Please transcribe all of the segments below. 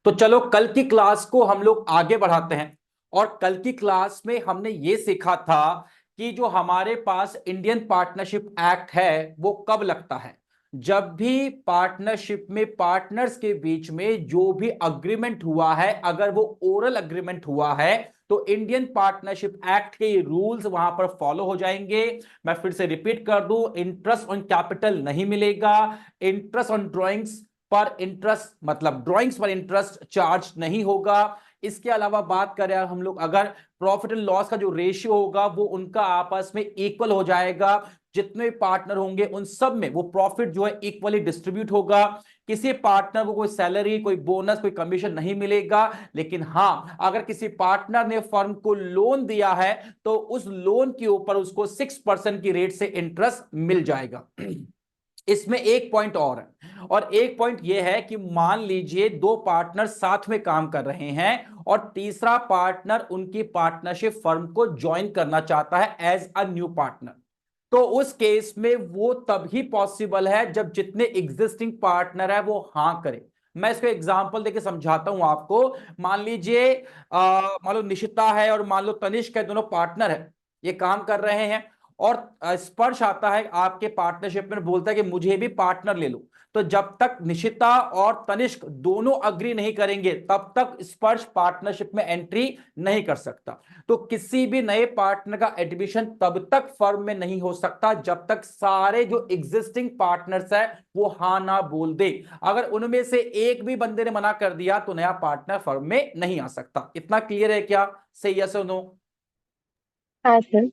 तो चलो कल की क्लास को हम लोग आगे बढ़ाते हैं। और कल की क्लास में हमने ये सीखा था कि जो हमारे पास इंडियन पार्टनरशिप एक्ट है वो कब लगता है, जब भी पार्टनरशिप में पार्टनर्स के बीच में जो भी अग्रीमेंट हुआ है, अगर वो ओरल अग्रीमेंट हुआ है तो इंडियन पार्टनरशिप एक्ट के रूल्स वहां पर फॉलो हो जाएंगे। मैं फिर से रिपीट कर दूं, इंटरेस्ट ऑन कैपिटल नहीं मिलेगा, इंटरेस्ट ऑन ड्रॉइंग्स पर इंटरेस्ट मतलब ड्राइंग्स पर इंटरेस्ट चार्ज नहीं होगा। इसके अलावा बात करें हम लोग, अगर प्रॉफिट एंड लॉस का जो रेशियो होगा वो उनका आपस में इक्वल हो जाएगा। जितने पार्टनर होंगे उन सब में वो प्रॉफिट जो है इक्वली डिस्ट्रीब्यूट होगा। किसी पार्टनर को कोई सैलरी, कोई बोनस, कोई कमीशन नहीं मिलेगा। लेकिन हां, अगर किसी पार्टनर ने फर्म को लोन दिया है तो उस लोन के ऊपर उसको 6% की रेट से इंटरेस्ट मिल जाएगा। इसमें एक पॉइंट और है, और एक पॉइंट यह है कि मान लीजिए दो पार्टनर साथ में काम कर रहे हैं और तीसरा पार्टनर उनकी पार्टनरशिप फर्म को ज्वाइन करना चाहता है एज अ न्यू पार्टनर। तो उस केस में वो तभी पॉसिबल है जब जितने एग्जिस्टिंग पार्टनर है वो हां करें। मैं इसको एग्जांपल देके समझाता हूं आपको। मान लीजिए मान लो निशिता है और मान लो तनिष्क है, दोनों पार्टनर है, ये काम कर रहे हैं। और स्पर्श आता है आपके पार्टनरशिप में, बोलता है कि मुझे भी पार्टनर ले लो। तो जब तक निशिता और तनिष्क दोनों अग्री नहीं करेंगे तब तक स्पर्श पार्टनरशिप में एंट्री नहीं कर सकता। तो किसी भी नए पार्टनर का एडमिशन तब तक फर्म में नहीं हो सकता जब तक सारे जो एग्जिस्टिंग पार्टनर्स है वो हाँ ना बोल दे। अगर उनमें से एक भी बंदे ने मना कर दिया तो नया पार्टनर फर्म में नहीं आ सकता। इतना क्लियर है क्या? सही यस और नो? हाँ सर।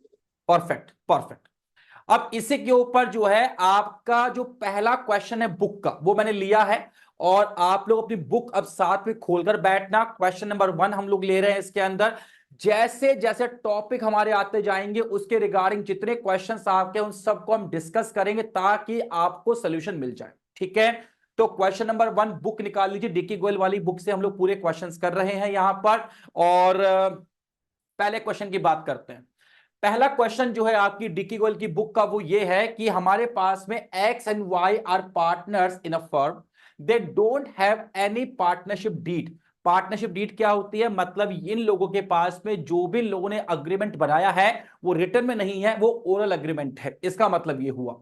Perfect perfect. अब इसी के ऊपर जो है आपका जो पहला क्वेश्चन है बुक का, वो मैंने लिया है। और आप लोग अपनी बुक अब साथ में खोलकर बैठना। क्वेश्चन नंबर 1 हम लोग ले रहे हैं इसके अंदर। जैसे जैसे टॉपिक हमारे आते जाएंगे उसके रिगार्डिंग जितने क्वेश्चंस आपके उन सबको हम डिस्कस करेंगे ताकि आपको सोल्यूशन मिल जाए। ठीक है? तो क्वेश्चन नंबर 1 बुक निकाल लीजिए, डिकी गोयल वाली बुक से हम लोग पूरे क्वेश्चंस कर रहे हैं यहां पर। और पहले क्वेश्चन की बात करते हैं। पहला क्वेश्चन जो है आपकी डिकी गोयल की बुक का वो ये है कि हमारे पास में X and Y are partners in a firm, they don't have any partnership deed. Partnership deed क्या होती है? मतलब इन लोगों के पास में जो भी लोगों ने अग्रीमेंट बनाया है वो रिटर्न में नहीं है, वो ओरल अग्रीमेंट है। इसका मतलब ये हुआ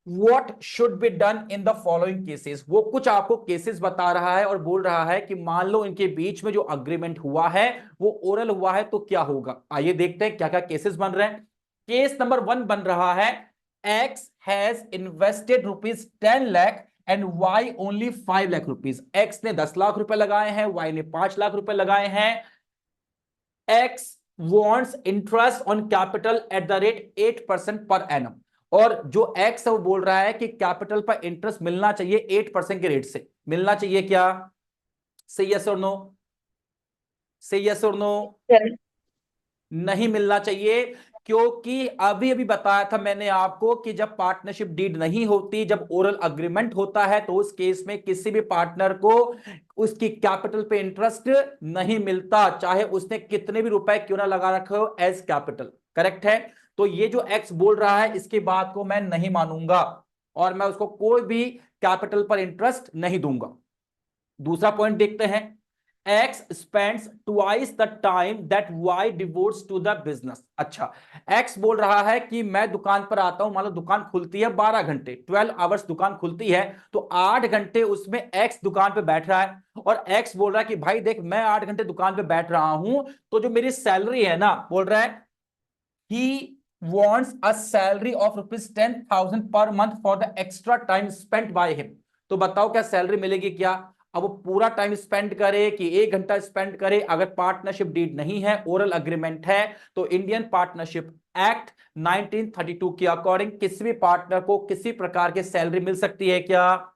what should be done in the following cases. वो कुछ आपको केसेस बता रहा है और बोल रहा है कि मान लो इनके बीच में जो अग्रीमेंट हुआ है वो ओरल हुआ है तो क्या होगा। आइए देखते हैं क्या क्या केसेस बन रहे हैं। केस नंबर 1 बन रहा है, X has invested ₹10 lakh and Y only ₹5 lakh. X ने 10 लाख रुपए लगाए हैं, वाई ने 5 लाख रुपए लगाए हैं। X wants interest on capital eight the rate 8% per annum. और जो एक्स है वो बोल रहा है कि कैपिटल पर इंटरेस्ट मिलना चाहिए 8% के रेट से। मिलना चाहिए क्या? से यस और नो? से यस और नो? सर। नहीं मिलना चाहिए। क्योंकि अभी अभी बताया था मैंने आपको कि जब पार्टनरशिप डीड नहीं होती, जब ओरल अग्रीमेंट होता है तो उस केस में किसी भी पार्टनर को उसकी कैपिटल पे इंटरेस्ट नहीं मिलता, चाहे उसने कितने भी रुपए क्यों ना लगा रखे हो एज कैपिटल। करेक्ट है? तो ये जो एक्स बोल रहा है इसकी बात को मैं नहीं मानूंगा और मैं उसको कोई भी कैपिटल पर इंटरेस्ट नहीं दूंगा। दूसरा पॉइंट देखते हैं। X spends twice the time that Y devotes to the business। अच्छा, X बोल रहा है कि मैं दुकान पर आता हूं, मान लो दुकान खुलती है 12 घंटे, 12 आवर्स दुकान खुलती है, तो 8 घंटे उसमें X दुकान पे बैठ रहा है। और X बोल रहा है कि भाई देख, मैं 8 घंटे दुकान पे बैठ रहा हूं तो जो मेरी सैलरी है ना, बोल रहा है he wants a salary of ₹10,000 per month for the extra time spent by him। तो बताओ क्या सैलरी मिलेगी क्या? अब वो पूरा टाइम स्पेंड करे कि 1 घंटा स्पेंड करे? अगर पार्टनरशिप डीड नहीं है, ओरल अग्रीमेंट है, तो इंडियन पार्टनरशिप एक्ट 1932 के अकॉर्डिंग किसी भी पार्टनर को किसी प्रकार की सैलरी मिल सकती है क्या?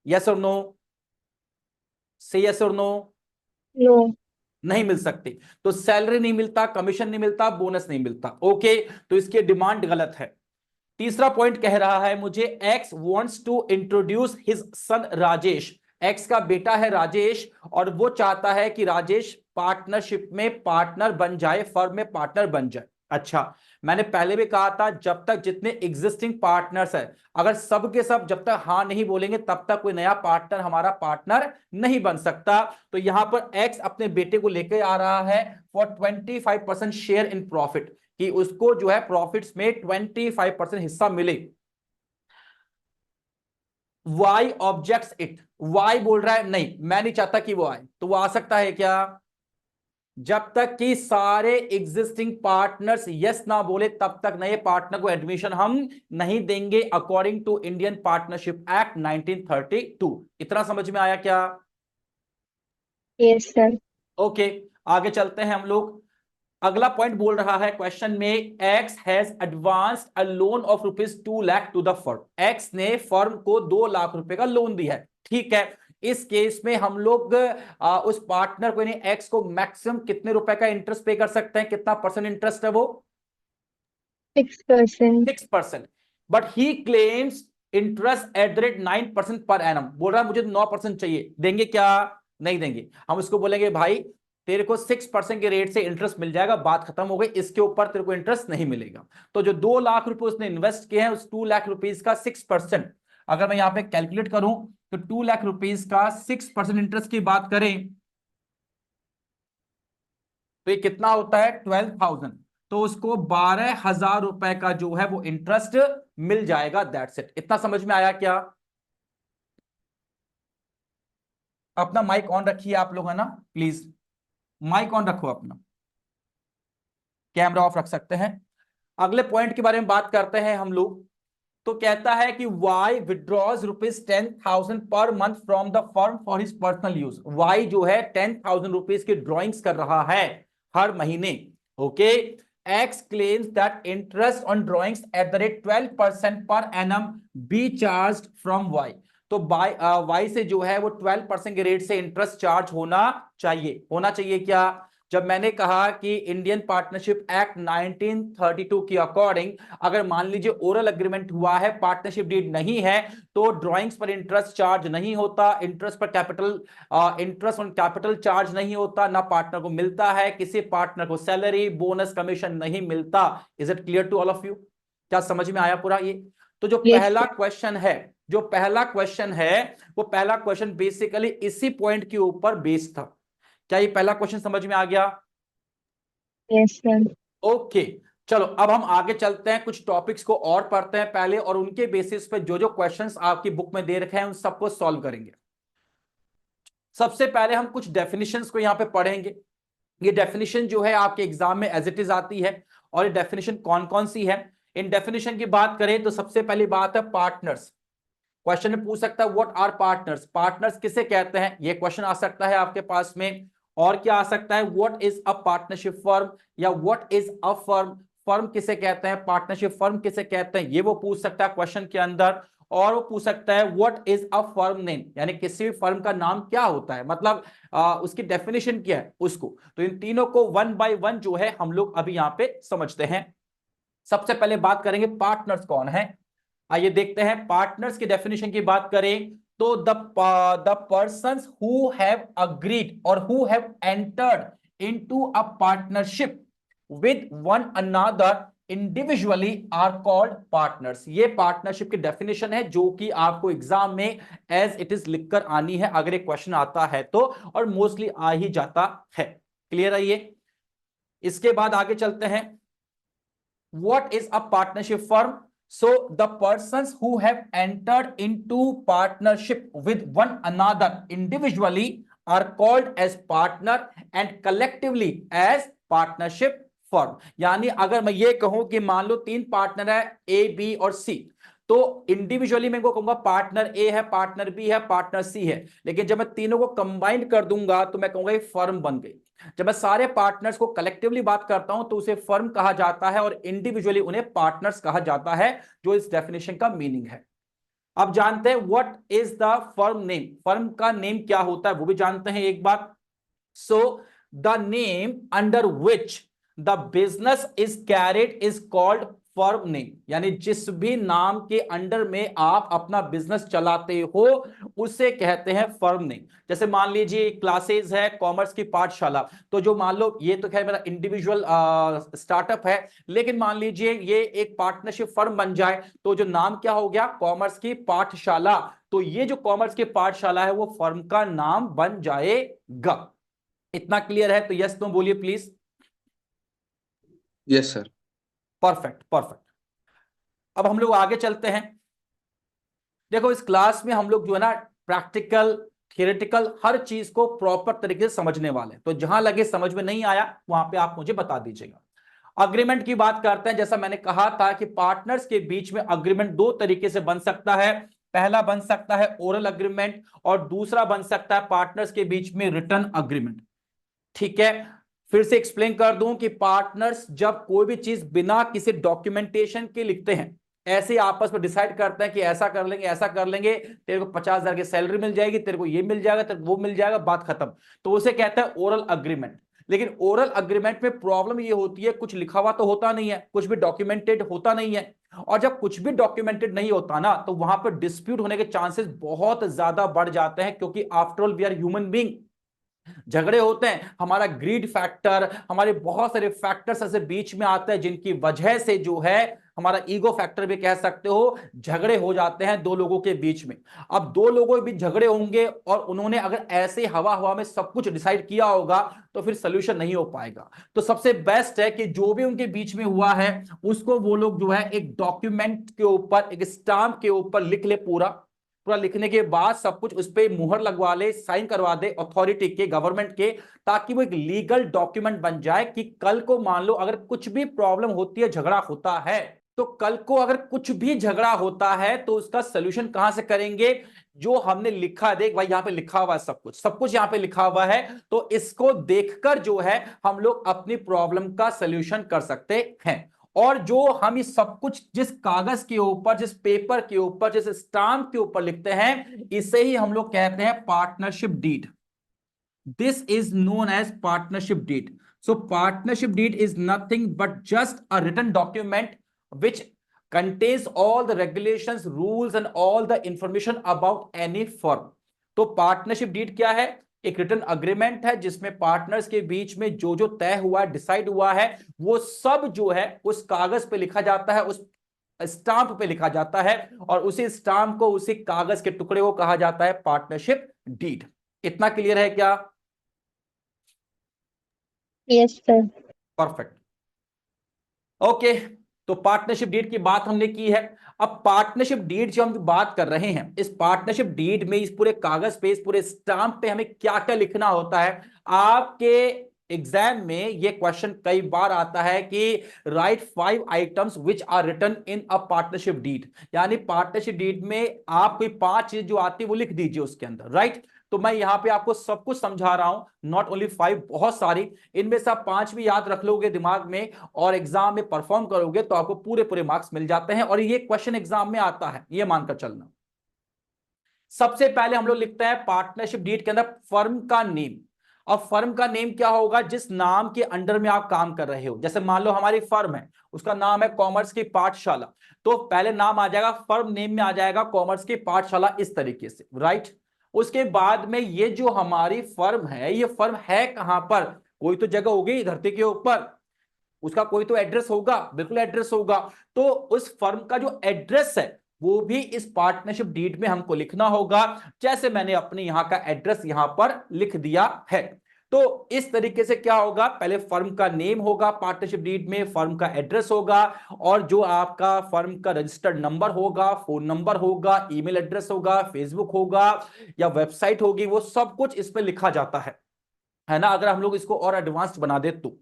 यस और नो? से यस और नो? नो। नहीं मिल सकती। तो सैलरी नहीं मिलता, कमीशन नहीं मिलता, बोनस नहीं मिलता। ओके, तो इसकी डिमांड गलत है। तीसरा पॉइंट कह रहा है मुझे, X wants to introduce his son Rajesh. X का बेटा है राजेश और वो चाहता है कि राजेश पार्टनरशिप में पार्टनर बन जाए, फर्म में पार्टनर बन जाए। अच्छा, मैंने पहले भी कहा था जब तक जितने एग्जिस्टिंग पार्टनर्स है, अगर सब के सब जब तक हाँ नहीं बोलेंगे तब तक कोई नया पार्टनर हमारा पार्टनर नहीं बन सकता। तो यहां पर एक्स अपने बेटे को लेकर आ रहा है फॉर 25% शेयर इन प्रॉफिट, कि उसको जो है प्रॉफिट्स में 25% हिस्सा मिले। वाई ऑब्जेक्ट्स इट, वाई बोल रहा है नहीं मैं नहीं चाहता कि वो आए, तो वो आ सकता है क्या? जब तक कि सारे एग्जिस्टिंग पार्टनर्स यस ना बोले तब तक नए पार्टनर को एडमिशन हम नहीं देंगे, according to Indian partnership act 1932। इतना समझ में आया क्या? Yes sir. ओके, आगे चलते हैं हम लोग। अगला पॉइंट बोल रहा है क्वेश्चन में, X has advanced a loan of ₹2 lakh to the firm. X ने फर्म को 2 लाख रुपए का लोन दिया है, ठीक है। इस केस में हम लोग उस पार्टनर को यानी एक्स को मैक्सिमम कितने रुपए का इंटरेस्ट पे कर सकते हैं? कितना परसेंट इंटरेस्ट है वो? 6%। 6%। But he claims interest eight the rate 9% per annum. बोल रहा है मुझे 9% चाहिए, देंगे क्या? नहीं देंगे। हम उसको बोलेंगे भाई तेरे को 6% के रेट से इंटरेस्ट मिल जाएगा, बात खत्म हो गई, इसके ऊपर तेरे को इंटरेस्ट नहीं मिलेगा। तो जो 2 लाख रुपए उसने इन्वेस्ट किए हैं उस 2 लाख रुपीज का 6%, अगर मैं यहां पे कैलकुलेट करूं तो 2 लाख रुपीज का 6% इंटरेस्ट की बात करें तो ये कितना होता है? 12,000। तो उसको 12,000 रुपए का जो है वो इंटरेस्ट मिल जाएगा। That's it. इतना समझ में आया क्या? अपना माइक ऑन रखिए आप लोग, है ना, प्लीज माइक ऑन रखो अपना, कैमरा ऑफ रख सकते हैं। अगले पॉइंट के बारे में बात करते हैं हम लोग। तो कहता है कि Y withdraws ₹10,000 per month from the firm for his personal use. Y जो है 10,000 रुपीज की ड्रॉइंग्स कर रहा है हर महीने। Okay, X claims that interest on drawings at the rate 12% per annum be charge from Y. तो वाई से जो है वो 12% के रेट से इंटरेस्ट चार्ज होना चाहिए। होना चाहिए क्या? जब मैंने कहा कि इंडियन पार्टनरशिप एक्ट 1932 की अकॉर्डिंग अगर मान लीजिए ओरल एग्रीमेंट हुआ है, पार्टनरशिप डीड नहीं है, तो ड्राइंग्स पर इंटरेस्ट चार्ज नहीं होता, इंटरेस्ट पर capital interest on capital charge नहीं होता, ना पार्टनर को मिलता है, किसी पार्टनर को सैलरी बोनस कमीशन नहीं मिलता। Is it clear to all of you? क्या समझ में आया पूरा ये? तो जो यस पहला सर। क्वेश्चन है, जो पहला क्वेश्चन है वो पहला क्वेश्चन बेसिकली इसी पॉइंट के ऊपर बेस्ड था। क्या ये पहला क्वेश्चन समझ में आ गया? Yes sir. ओके, चलो अब हम आगे चलते हैं, कुछ टॉपिक्स को और पढ़ते हैं पहले, और उनके बेसिस पे जो जो क्वेश्चंस आपकी बुक में दे रखे हैं उन सबको सॉल्व करेंगे। सबसे पहले हम कुछ डेफिनेशंस को यहां पे पढ़ेंगे। ये डेफिनेशन जो है आपके एग्जाम में एज इट इज आती है, और ये डेफिनेशन कौन कौन सी है? इन डेफिनेशन की बात करें तो सबसे पहली बात है पार्टनर्स। क्वेश्चन में पूछ सकता है व्हाट आर पार्टनर्स, पार्टनर्स किसे कहते हैं, ये क्वेश्चन आ सकता है आपके पास में। और क्या आ सकता है? What is a partnership firm, या what is a firm, firm किसे कहते हैं, पार्टनरशिप फर्म किसे कहते हैं, ये वो पूछ सकता है क्वेश्चन के अंदर। और वो पूछ सकता है what is a firm name, यानी किसी भी फर्म का नाम क्या होता है, मतलब उसकी डेफिनेशन क्या है उसको। तो इन तीनों को वन बाय वन जो है हम लोग अभी यहां पे समझते हैं। सबसे पहले बात करेंगे पार्टनर्स कौन है। आइए देखते हैं पार्टनर्स की डेफिनेशन की बात करें तो the persons who have agreed और who have entered into a partnership with one another individually are called partners. ये पार्टनरशिप की डेफिनेशन है जो कि आपको एग्जाम में एज इट इज लिखकर आनी है अगर एक क्वेश्चन आता है तो, और मोस्टली आ ही जाता है। क्लियर है ये? इसके बाद आगे चलते हैं। What is a partnership firm? So the persons who have entered into partnership with one another individually are called as partner and collectively as partnership firm। यानी अगर मैं ये कहूं कि मान लो 3 पार्टनर है ए बी और सी, तो इंडिविजुअली मैं को कहूंगा पार्टनर ए है, पार्टनर बी है, पार्टनर सी है, लेकिन जब मैं तीनों को कंबाइन कर दूंगा तो मैं कहूंगा ये फर्म बन गई। जब मैं सारे पार्टनर्स को कलेक्टिवली बात करता हूं तो उसे फर्म कहा जाता है, और इंडिविजुअली उन्हें पार्टनर्स कहा जाता है, जो इस डेफिनेशन का मीनिंग है। अब जानते हैं what is the firm name, firm का नेम क्या होता है वो भी जानते हैं एक बार। So the name under which the business is carried is called firm name, यानी जिस भी नाम के अंडर में आप अपना बिजनेस चलाते हो उसे कहते हैं फर्म नेम। जैसे मान लीजिए क्लासेस है कॉमर्स की पाठशाला, तो जो मान लो ये तो खैर मेरा इंडिविजुअल स्टार्टअप है, लेकिन मान लीजिए ये एक पार्टनरशिप फर्म बन जाए तो जो नाम क्या हो गया, कॉमर्स की पाठशाला। तो ये जो कॉमर्स की पाठशाला है वो फर्म का नाम बन जाएगा। इतना क्लियर है? तो यस नो बोलिए please. Yes sir. Perfect perfect. अब हम लोग आगे चलते हैं। देखो इस क्लास में हम लोग जो है ना प्रैक्टिकल थियोरेटिकल हर चीज को प्रॉपर तरीके से समझने वाले हैं, तो जहां लगे समझ में नहीं आया वहां पे आप मुझे बता दीजिएगा। अग्रीमेंट की बात करते हैं। जैसा मैंने कहा था कि पार्टनर्स के बीच में अग्रीमेंट दो तरीके से बन सकता है। पहला बन सकता है ओरल अग्रीमेंट और दूसरा बन सकता है पार्टनर्स के बीच में रिटर्न अग्रीमेंट। ठीक है, फिर से एक्सप्लेन कर दूं कि पार्टनर्स जब कोई भी चीज बिना किसी डॉक्यूमेंटेशन के लिखते हैं, ऐसे आपस में डिसाइड करते हैं कि ऐसा कर लेंगे ऐसा कर लेंगे, तेरे को 50,000 की सैलरी मिल जाएगी, तेरे को ये मिल जाएगा, तेरे को वो मिल जाएगा, बात खत्म, तो उसे कहता है ओरल अग्रीमेंट। लेकिन ओरल अग्रीमेंट में प्रॉब्लम ये होती है कुछ लिखा हुआ तो होता नहीं है, कुछ भी डॉक्यूमेंटेड होता नहीं है, और जब कुछ भी डॉक्यूमेंटेड नहीं होता ना तो वहां पर डिस्प्यूट होने के चांसेस बहुत ज्यादा बढ़ जाते हैं, क्योंकि after all we are human being. झगड़े होते हैं, हमारा ग्रीड फैक्टर, हमारे बहुत सारे फैक्टर्स ऐसे बीच में आते हैं जिनकी वजह से जो है हमारा ईगो फैक्टर भी कह सकते हो, झगड़े हो जाते हैं दो लोगों के बीच में। अब दो लोगों के बीच झगड़े होंगे और उन्होंने अगर ऐसे हवा हवा में सब कुछ डिसाइड किया होगा तो फिर सोल्यूशन नहीं हो पाएगा। तो सबसे बेस्ट है कि जो भी उनके बीच में हुआ है उसको वो लोग जो है एक डॉक्यूमेंट के ऊपर, एक स्टाम्प के ऊपर लिख ले, पूरा पूरा लिखने के बाद सब कुछ उस पर मुहर लगवा ले, साइन करवा दे अथॉरिटी के, गवर्नमेंट के, ताकि वो एक लीगल डॉक्यूमेंट बन जाए कि कल को मान लो अगर कुछ भी प्रॉब्लम होती है, झगड़ा होता है, तो कल को अगर कुछ भी झगड़ा होता है तो उसका सोल्यूशन कहां से करेंगे, जो हमने लिखा है, देख भाई यहां पे लिखा हुआ है, सब कुछ यहां पे लिखा हुआ है, तो इसको देखकर जो है हम लोग अपनी प्रॉब्लम का सोल्यूशन कर सकते हैं। और जो हम इस सब कुछ जिस कागज के ऊपर, जिस पेपर के ऊपर, जिस स्टाम्प के ऊपर लिखते हैं, इसे ही हम लोग कहते हैं partnership deed. This is known as partnership deed. So partnership deed is nothing but just a written document which contains all the regulations, rules and all the information about any firm। तो partnership deed क्या है? एक written agreement है जिसमें partners के बीच में जो जो तय हुआ है, डिसाइड हुआ है, वो सब जो है उस कागज पे लिखा जाता है, उस स्टाम्प पे लिखा जाता है, और उसी स्टाम्प को, उसी कागज के टुकड़े को कहा जाता है पार्टनरशिप डीड। इतना क्लियर है क्या? Yes sir. परफेक्ट। ओके, तो पार्टनरशिप डीड की बात हमने की है। अब पार्टनरशिप डीड जो हम बात कर रहे हैं, इस पार्टनरशिप डीड में, इस पूरे कागज पे, इस पूरे स्टाम्प पे हमें क्या क्या लिखना होता है? आपके एग्जाम में ये क्वेश्चन कई बार आता है कि right 5 items which are written in a partnership deed, यानी पार्टनरशिप डीड में आप कोई 5 चीज जो आती है वो लिख दीजिए उसके अंदर, राइट? तो मैं यहां पे आपको सब कुछ समझा रहा हूं, नॉट ओनली 5, बहुत सारी, इनमें से आप 5 भी याद रख लोगे दिमाग में और एग्जाम में परफॉर्म करोगे तो आपको पूरे पूरे मार्क्स मिल जाते हैं, और ये क्वेश्चन एग्जाम में आता है, ये मानकर चलना। सबसे पहले हम लोग लिखते हैं पार्टनरशिप डीड के अंदर फर्म का नेम। अब फर्म का नेम क्या होगा? जिस नाम के अंडर में आप काम कर रहे हो, जैसे मान लो हमारी फर्म है, उसका नाम है कॉमर्स की पाठशाला, तो पहले नाम आ जाएगा, फर्म नेम में आ जाएगा कॉमर्स की पाठशाला, इस तरीके से, राइट? उसके बाद में ये जो हमारी फर्म है, ये फर्म है कहां पर? कोई तो जगह होगी धरती के ऊपर, उसका कोई तो एड्रेस होगा, बिल्कुल एड्रेस होगा, तो उस फर्म का जो एड्रेस है वो भी इस पार्टनरशिप डीड में हमको लिखना होगा, जैसे मैंने अपने यहां का एड्रेस यहां पर लिख दिया है। तो इस तरीके से क्या होगा, पहले फर्म का नेम होगा पार्टनरशिप डीड में, फर्म का एड्रेस होगा, और जो आपका फर्म का रजिस्टर्ड नंबर होगा, फोन नंबर होगा, ईमेल एड्रेस होगा, फेसबुक होगा या वेबसाइट होगी, वो सब कुछ इसमें लिखा जाता है ना? अगर हम लोग इसको और एडवांस्ड बना दे तो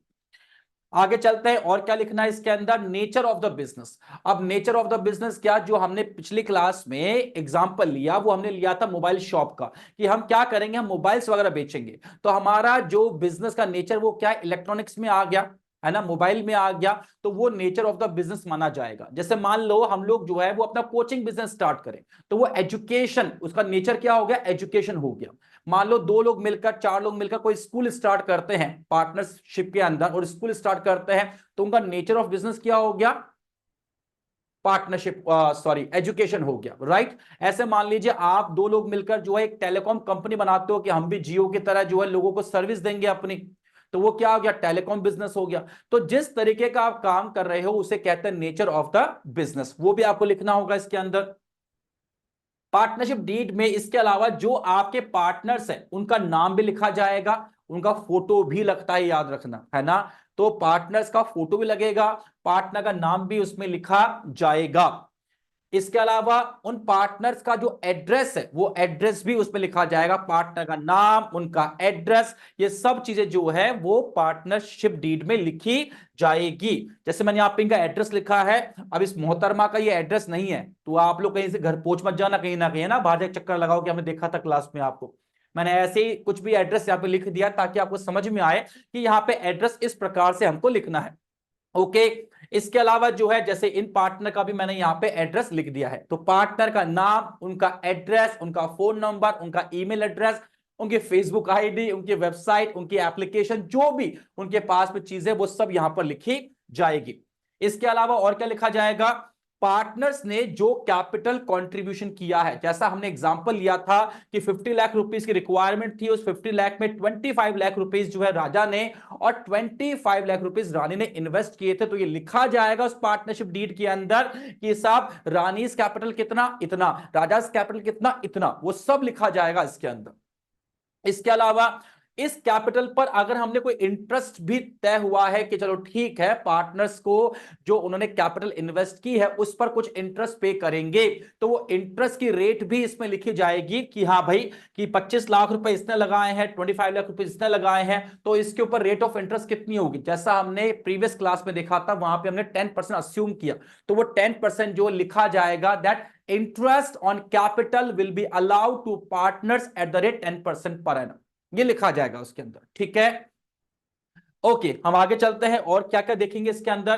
आगे चलते हैं। और क्या लिखना है इसके अंदर? Nature of the business. अब नेचर ऑफ द बिजनेस क्या, जो हमने पिछली क्लास में एग्जांपल लिया वो हमने लिया था मोबाइल शॉप का, कि हम क्या करेंगे, हम मोबाइल्स वगैरह बेचेंगे, तो हमारा जो बिजनेस का नेचर वो क्या, इलेक्ट्रॉनिक्स में आ गया, है ना, मोबाइल में आ गया, तो वो नेचर ऑफ द बिजनेस माना जाएगा। जैसे मान लो हम लोग जो है वो अपना कोचिंग बिजनेस स्टार्ट करें, तो वो एजुकेशन, उसका नेचर क्या हो गया, एजुकेशन हो गया। मान लो 2 लोग मिलकर, 4 लोग मिलकर कोई स्कूल स्टार्ट करते हैं पार्टनरशिप के अंदर, और स्कूल स्टार्ट करते हैं, तो उनका नेचर ऑफ बिजनेस क्या हो गया, पार्टनरशिप, सॉरी एजुकेशन हो गया, राइट। ऐसे मान लीजिए आप दो लोग मिलकर जो है एक टेलीकॉम कंपनी बनाते हो कि हम भी जियो की तरह जो है लोगों को सर्विस देंगे अपनी, तो वो क्या हो गया, टेलीकॉम बिजनेस हो गया। तो जिस तरीके का आप काम कर रहे हो उसे कहते हैं नेचर ऑफ द बिजनेस, वो भी आपको लिखना होगा इसके अंदर। पार्टनरशिप डीड में इसके अलावा जो आपके पार्टनर्स हैं उनका नाम भी लिखा जाएगा, उनका फोटो भी लगता है, याद रखना है ना। तो पार्टनर्स का फोटो भी लगेगा, पार्टनर का नाम भी उसमें लिखा जाएगा। इसके अलावा उन पार्टनर्स का जो एड्रेस है वो एड्रेस भी उसमें लिखा जाएगा, पार्टनर का नाम, उनका एड्रेस, ये सब चीजें जो है वो पार्टनरशिप डीड में लिखी जाएगी। जैसे मैंने यहाँ पे इनका एड्रेस लिखा है, अब इस मोहतरमा का ये एड्रेस नहीं है तो आप लोग कहीं से घर पहुंच मत जाना, कहीं ना कहीं ना बाहर एक चक्कर लगाओ कि हमने देखा था क्लास में आपको। मैंने ऐसे ही कुछ भी एड्रेस यहाँ पे लिख दिया ताकि आपको समझ में आए कि यहाँ पे एड्रेस इस प्रकार से हमको लिखना है। ओके। इसके अलावा जो है जैसे इन पार्टनर का भी मैंने यहां पे एड्रेस लिख दिया है, तो पार्टनर का नाम, उनका एड्रेस, उनका फोन नंबर, उनका ईमेल एड्रेस, उनकी फेसबुक आईडी, उनकी वेबसाइट, उनकी एप्लीकेशन, जो भी उनके पास में चीजें वो सब यहां पर लिखी जाएगी। इसके अलावा और क्या लिखा जाएगा, पार्टनर्स ने जो कैपिटल कंट्रीब्यूशन किया है, जैसा हमने एग्जांपल लिया था कि 50 लाख रुपीस की रिक्वायरमेंट थी, उस 50 लाख में 25 लाख रुपीस जो है राजा ने और 25 लाख रुपीस रानी ने इन्वेस्ट किए थे। तो ये लिखा जाएगा उस पार्टनरशिप डीड के अंदर कि साहब रानीज कैपिटल कितना, इतना, राजाज कैपिटल कितना, इतना, वो सब लिखा जाएगा इसके अंदर। इसके अलावा इस कैपिटल पर अगर हमने कोई इंटरेस्ट भी तय हुआ है कि चलो ठीक है पार्टनर्स को जो उन्होंने कैपिटल इन्वेस्ट की है उस पर कुछ इंटरेस्ट पे करेंगे, तो वो इंटरेस्ट की रेट भी इसमें लिखी जाएगी कि हाँ भाई कि 25 लाख रुपए इसने लगाए हैं, 25 लाख रुपए इसने लगाए हैं, तो इसके ऊपर रेट ऑफ इंटरेस्ट कितनी होगी। जैसा हमने प्रीवियस क्लास में देखा था वहां पर हमने 10% अस्यूम किया, तो वो 10% जो लिखा जाएगा that interest on capital will be allowed to partners at the rate 10% per annum, ये लिखा जाएगा उसके अंदर, ठीक है। ओके, हम आगे चलते हैं और क्या क्या देखेंगे इसके अंदर।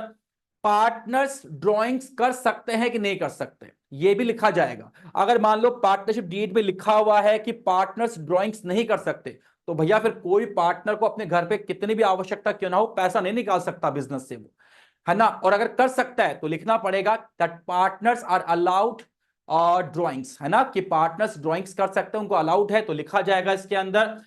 पार्टनर्स ड्राइंग्स कर सकते हैं कि नहीं कर सकते, ये भी लिखा जाएगा। अगर मान लो पार्टनरशिप डीड में लिखा हुआ है कि पार्टनर्स ड्राइंग्स नहीं कर सकते, तो भैया फिर कोई पार्टनर को अपने घर पे कितनी भी आवश्यकता क्यों ना हो पैसा नहीं निकाल सकता बिजनेस से वो, है ना। और अगर कर सकता है तो लिखना पड़ेगा that partners are allowed drawings, है ना, कि पार्टनर्स ड्राइंग्स कर सकते हैं, उनको अलाउड है, तो लिखा जाएगा इसके अंदर।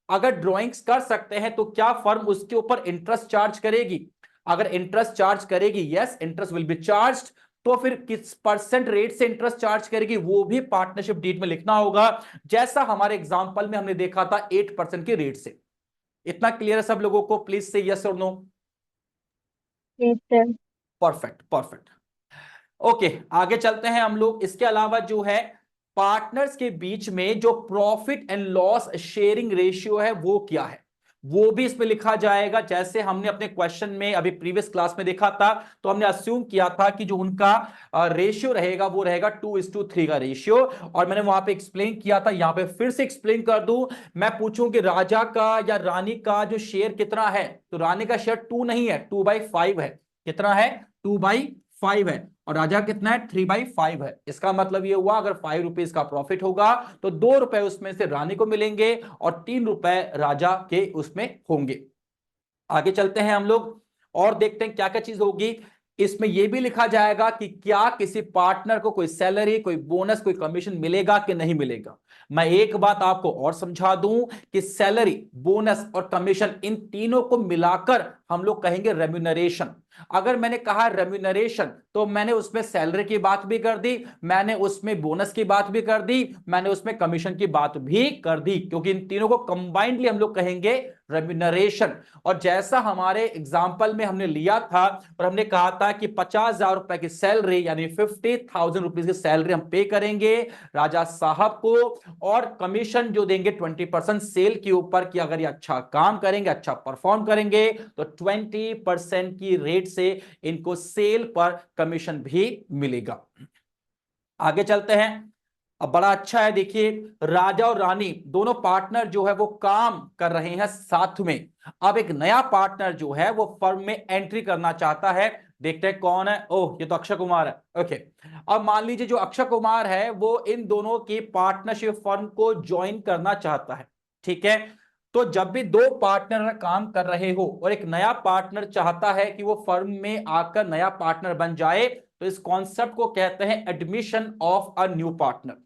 अगर ड्राइंग्स कर सकते हैं तो क्या फर्म उसके ऊपर इंटरेस्ट चार्ज करेगी, अगर इंटरेस्ट चार्ज करेगी, yes interest will be charged, तो फिर किस परसेंट रेट से इंटरेस्ट चार्ज करेगी वो भी पार्टनरशिप डीड में लिखना होगा, जैसा हमारे एग्जांपल में हमने देखा था 8% के रेट से। इतना क्लियर है सब लोगों को, प्लीज से यस और no. Yes sir. Perfect perfect. Okay, आगे चलते हैं हम लोग। इसके अलावा जो है पार्टनर्स के बीच में जो profit and loss sharing ratio है वो क्या है, वो भी इसमें लिखा जाएगा। जैसे हमने अपने क्वेश्चन में अभी प्रीवियस क्लास में देखा था, तो हमने अस्यूम किया था कि जो उनका रेशियो रहेगा वो रहेगा 2:3 का रेशियो, और मैंने वहां पे एक्सप्लेन किया था, यहां पे फिर से एक्सप्लेन कर दूं। मैं पूछूं कि राजा का या रानी का जो शेयर कितना है, तो रानी का शेयर 2 नहीं है, 2/5 है। कितना है, 2/5 है, और राजा कितना है, 3/5 है। इसका मतलब ये हुआ अगर 5 रुपीज का प्रॉफिट होगा तो 2 रुपए उसमें से रानी को मिलेंगे और 3 रुपए राजा के उसमें होंगे। आगे चलते हैं हम लोग और देखते हैं क्या क्या चीज होगी। इसमें यह भी लिखा जाएगा कि क्या किसी पार्टनर को कोई सैलरी, कोई बोनस, कोई कमीशन मिलेगा कि नहीं मिलेगा। मैं एक बात आपको और समझा दूं कि सैलरी, बोनस और कमीशन इन तीनों को मिलाकर हम लोग कहेंगे रेम्यूनरेशन। अगर मैंने कहा रेम्यूनरेशन तो मैंने उसमें सैलरी की बात भी कर दी, मैंने उसमें बोनस की बात भी कर दी, मैंने उसमें कमीशन की बात भी कर दी, क्योंकि इन तीनों को कंबाइंडली हम लोग कहेंगे रेम्यूनरेशन। और जैसा हमारे एग्जाम्पल में हमने लिया था और हमने कहा था कि 50,000 रुपए की सैलरी यानी 50,000 रुपीज की सैलरी हम पे करेंगे राजा साहब को, और कमीशन जो देंगे 20% सेल के ऊपर, कि अगर ये अच्छा काम करेंगे, अच्छा परफॉर्म करेंगे तो 20% की रेट से इनको सेल पर कमीशन भी मिलेगा। आगे चलते हैं। अब बड़ा अच्छा है, देखिए राजा और रानी दोनों पार्टनर जो है वो काम कर रहे हैं साथ में। अब एक नया पार्टनर जो है वो फर्म में एंट्री करना चाहता है, देखते हैं कौन है। ओह, ये तो अक्षय कुमार है। ओके, अब मान लीजिए जो अक्षय कुमार है वो इन दोनों की पार्टनरशिप फर्म को ज्वाइन करना चाहता है, ठीक है। तो जब भी दो पार्टनर काम कर रहे हो और एक नया पार्टनर चाहता है कि वो फर्म में आकर नया पार्टनर बन जाए, तो इस कॉन्सेप्ट को कहते हैं admission of a new partner,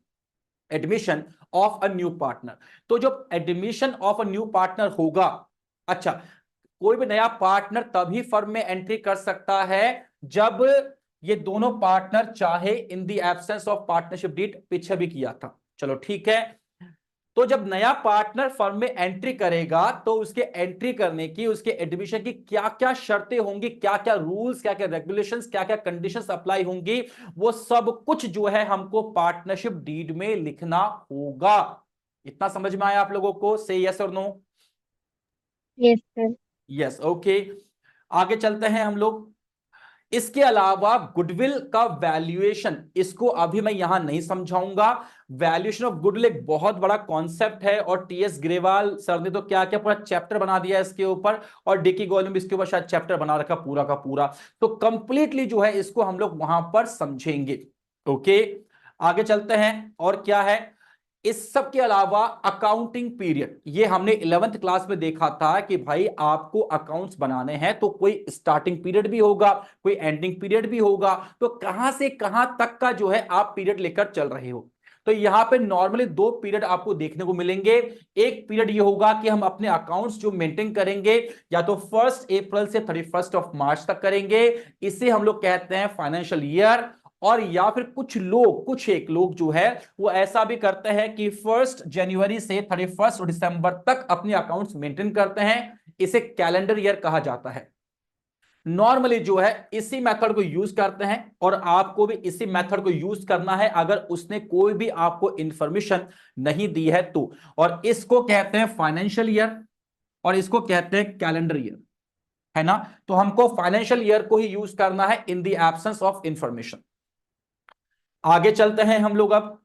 admission of a new partner. तो जब admission of a new partner होगा, अच्छा, कोई भी नया पार्टनर तभी फर्म में एंट्री कर सकता है जब ये दोनों पार्टनर चाहे, in the absence of partnership deed पीछे भी किया था, चलो ठीक है। तो जब नया पार्टनर फर्म में एंट्री करेगा तो उसके एंट्री करने की, उसके एडमिशन की क्या क्या शर्तें होंगी, क्या क्या रूल्स, क्या क्या रेगुलेशंस, क्या क्या कंडीशंस अप्लाई होंगी, वो सब कुछ जो है हमको पार्टनरशिप डीड में लिखना होगा। इतना समझ में आया आप लोगों को? से यस और no? Yes sir. Yes, okay. आगे चलते हैं हम लोग। इसके अलावा गुडविल का वैल्यूएशन, इसको अभी मैं यहां नहीं समझाऊंगा। वैल्यूएशन ऑफ गुडविल एक बहुत बड़ा कॉन्सेप्ट है, और टीएस ग्रेवाल सर ने तो क्या क्या पूरा चैप्टर बना दिया है इसके ऊपर, और डिकी गोयल ने भी इसके ऊपर शायद चैप्टर बना रखा पूरा का पूरा। तो कंप्लीटली जो है इसको हम लोग वहां पर समझेंगे। ओके, आगे चलते हैं। और क्या है इस सब के अलावा? अकाउंटिंग पीरियड, ये हमने 11th क्लास में देखा था कि भाई आपको अकाउंट्स बनाने हैं तो कोई स्टार्टिंग पीरियड भी होगा, कोई एंडिंग पीरियड भी होगा, तो कहां से कहां तक का जो है आप पीरियड लेकर चल रहे हो। तो यहां पे नॉर्मली दो पीरियड आपको देखने को मिलेंगे। एक पीरियड ये होगा कि हम अपने अकाउंट्स जो मेंटेन करेंगे, या तो 1 अप्रैल से 31 मार्च तक करेंगे, इसे हम लोग कहते हैं फाइनेंशियल ईयर। और या फिर कुछ लोग, कुछ एक लोग जो है वो ऐसा भी करते हैं कि 1 जनवरी से 31 दिसंबर तक अपने अकाउंट्स मेंटेन करते हैं, इसे कैलेंडर ईयर कहा जाता है। नॉर्मली जो है इसी मेथड को यूज करते हैं, और आपको भी इसी मेथड को यूज करना है अगर उसने कोई भी आपको इंफॉर्मेशन नहीं दी है तो। और इसको कहते हैं फाइनेंशियल ईयर, और इसको कहते हैं कैलेंडर ईयर, है ना? तो हमको फाइनेंशियल ईयर को ही यूज करना है इन द एब्सेंस ऑफ इंफॉर्मेशन। आगे चलते हैं हम लोग अब।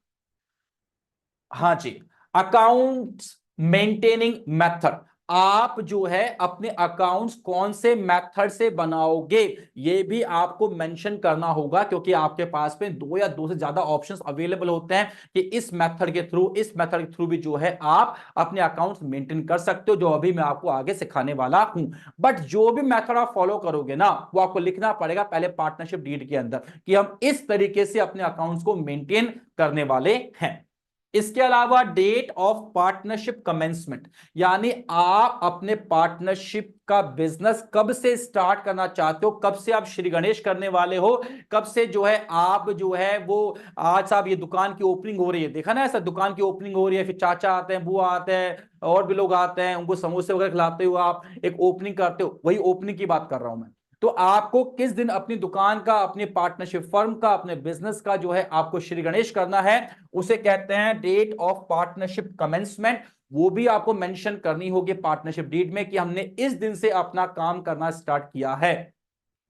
हाँ जी, अकाउंट्स मेंटेनिंग मेथड, आप जो है अपने अकाउंट्स कौन से मेथड से बनाओगे ये भी आपको मेंशन करना होगा, क्योंकि आपके पास में दो या दो से ज्यादा ऑप्शंस अवेलेबल होते हैं कि इस मेथड के थ्रू, इस मेथड के थ्रू भी जो है आप अपने अकाउंट्स मेंटेन कर सकते हो, जो अभी मैं आपको आगे सिखाने वाला हूं। बट जो भी मेथड आप फॉलो करोगे ना, वो आपको लिखना पड़ेगा पहले पार्टनरशिप डीड के अंदर कि हम इस तरीके से अपने अकाउंट्स को मेंटेन करने वाले हैं। इसके अलावा डेट ऑफ पार्टनरशिप कमेंसमेंट, यानी आप अपने पार्टनरशिप का बिजनेस कब से स्टार्ट करना चाहते हो, कब से आप श्री गणेश करने वाले हो, कब से जो है आप जो है वो, आज साहब ये दुकान की ओपनिंग हो रही है, देखा ना ऐसा, दुकान की ओपनिंग हो रही है, फिर चाचा आते हैं, बुआ आते हैं, और भी लोग आते हैं, उनको समोसे वगैरह खिलाते हो, आप एक ओपनिंग करते हो, वही ओपनिंग की बात कर रहा हूं मैं। तो आपको किस दिन अपनी दुकान का, अपनी पार्टनरशिप फर्म का, अपने बिजनेस का जो है आपको श्री गणेश करना है, उसे कहते हैं डेट ऑफ पार्टनरशिप कमेंसमेंट। वो भी आपको मेंशन करनी होगी पार्टनरशिप डीड में कि हमने इस दिन से अपना काम करना स्टार्ट किया है।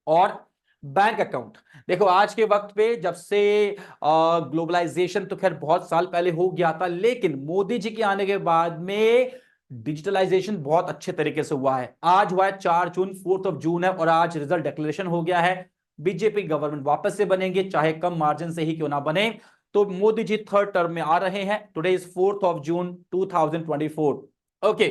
और बैंक अकाउंट, देखो आज के वक्त पे जब से ग्लोबलाइजेशन तो खैर बहुत साल पहले हो गया था, लेकिन मोदी जी के आने के बाद में डिजिटलाइजेशन बहुत अच्छे तरीके से हुआ है। आज हुआ है 4 जून, 4 जून है, और आज रिजल्ट डिक्लेरेशन हो गया है। बीजेपी गवर्नमेंट वापस से बनेंगे, चाहे कम मार्जिन से ही क्यों ना बने। तो मोदी जी थर्ड टर्म में आ रहे हैं। Today is 4 June 2024। ओके,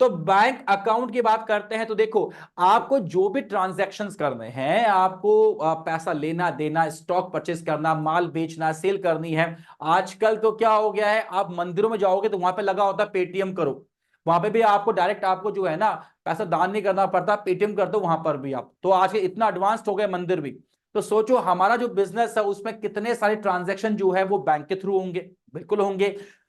तो बैंक अकाउंट की बात करते हैं। तो देखो, आपको जो भी ट्रांजैक्शंस करने हैं, आपको पैसा लेना देना, स्टॉक परचेज करना, माल बेचना, सेल करनी है। आजकल तो क्या हो गया है, आप मंदिरों में जाओगे तो वहां पे लगा होता है पेटीएम करो, वहां पे भी आपको डायरेक्ट आपको जो है ना पैसा दान नहीं करना पड़ता, पेटीएम कर दो वहां पर भी आप। तो आज के इतना एडवांस्ड हो गए मंदिर भी। तो सोचो हमारा जो बिजनेस है उसमें कितने सारे ट्रांजैक्शन जो है वो बैंक के थ्रू होंगे, बिल्कुल होंगे।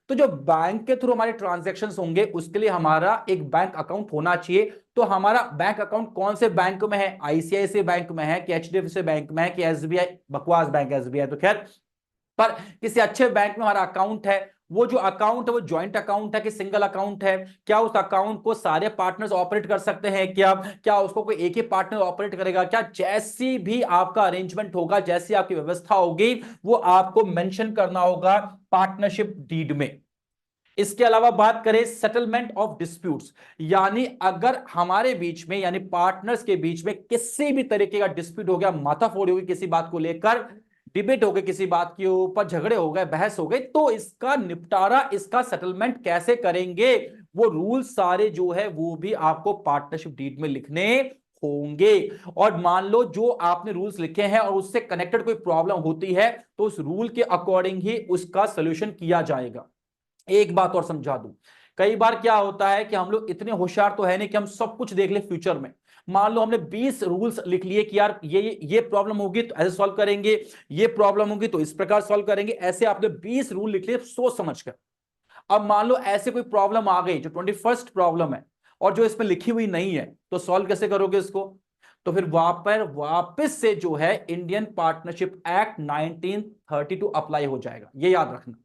तो जो बैंक के थ्रू हमारे ट्रांजैक्शंस होंगे उसके लिए हमारा एक बैंक अकाउंट होना चाहिए। तो हमारा बैंक अकाउंट कौन से बैंक में है? आईसीआईसीआई बैंक में है कि एचडीएफसी बैंक में है कि एसबीआई? बकवास बैंक एसबीआई तो खैर, पर किसी अच्छे बैंक में हमारा अकाउंट है। वो जो अकाउंट है वो ज्वाइंट अकाउंट है कि सिंगल अकाउंट है? क्या उस अकाउंट को सारे पार्टनर्स ऑपरेट कर सकते हैं? क्या क्या उसको कोई एक ही पार्टनर ऑपरेट करेगा क्या? जैसी भी आपका अरेंजमेंट होगा, जैसी आपकी व्यवस्था होगी, वो आपको मेंशन करना होगा पार्टनरशिप डीड में। इसके अलावा बात करें सेटलमेंट ऑफ डिस्प्यूट्स, यानी अगर हमारे बीच में, यानी पार्टनर्स के बीच में किसी भी तरीके का डिस्प्यूट हो गया, माथाफोड़ी होगी किसी बात को लेकर, डिबेट हो गई किसी बात के ऊपर, झगड़े हो गए, बहस हो गई, तो इसका निपटारा, इसका सेटलमेंट कैसे करेंगे, वो रूल सारे जो है वो भी आपको पार्टनरशिप डीड में लिखने होंगे। और मान लो जो आपने रूल्स लिखे हैं और उससे कनेक्टेड कोई प्रॉब्लम होती है तो उस रूल के अकॉर्डिंग ही उसका सोल्यूशन किया जाएगा। एक बात और समझा दूं, कई बार क्या होता है कि हम लोग इतने होशियार तो है नहीं कि हम सब कुछ देख ले फ्यूचर में। मान लो हमने 20 रूल्स लिख लिए कि यार ये प्रॉब्लम होगी तो ऐसे सॉल्व करेंगे, ये प्रॉब्लम होगी तो इस प्रकार सॉल्व करेंगे, ऐसे आपने 20 रूल लिख लिए सोच समझ कर। अब मान लो ऐसे कोई प्रॉब्लम आ गई जो 21st प्रॉब्लम है और जो इसमें लिखी हुई नहीं है, तो सॉल्व कैसे करोगे इसको? तो फिर वापस से जो है इंडियन पार्टनरशिप एक्ट 1932 अप्लाई हो जाएगा, ये याद रखना।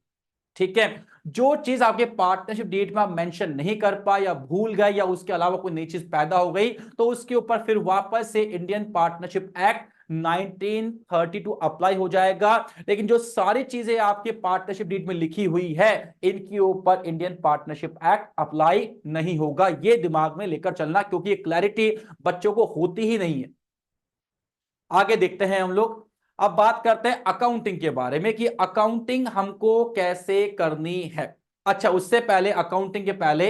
ठीक है, जो चीज आपके पार्टनरशिप डीड में आप मेंशन नहीं कर पाए या भूल गए या उसके अलावा कोई नई चीज पैदा हो गई, तो उसके ऊपर फिर वापस से इंडियन पार्टनरशिप एक्ट 1932 अप्लाई हो जाएगा। लेकिन जो सारी चीजें आपके पार्टनरशिप डीड में लिखी हुई है, इनके ऊपर इंडियन पार्टनरशिप एक्ट अप्लाई नहीं होगा। ये दिमाग में लेकर चलना, क्योंकि ये क्लैरिटी बच्चों को होती ही नहीं है। आगे देखते हैं हम लोग। अब बात करते हैं अकाउंटिंग के बारे में कि अकाउंटिंग हमको कैसे करनी है। अच्छा, उससे पहले अकाउंटिंग के पहले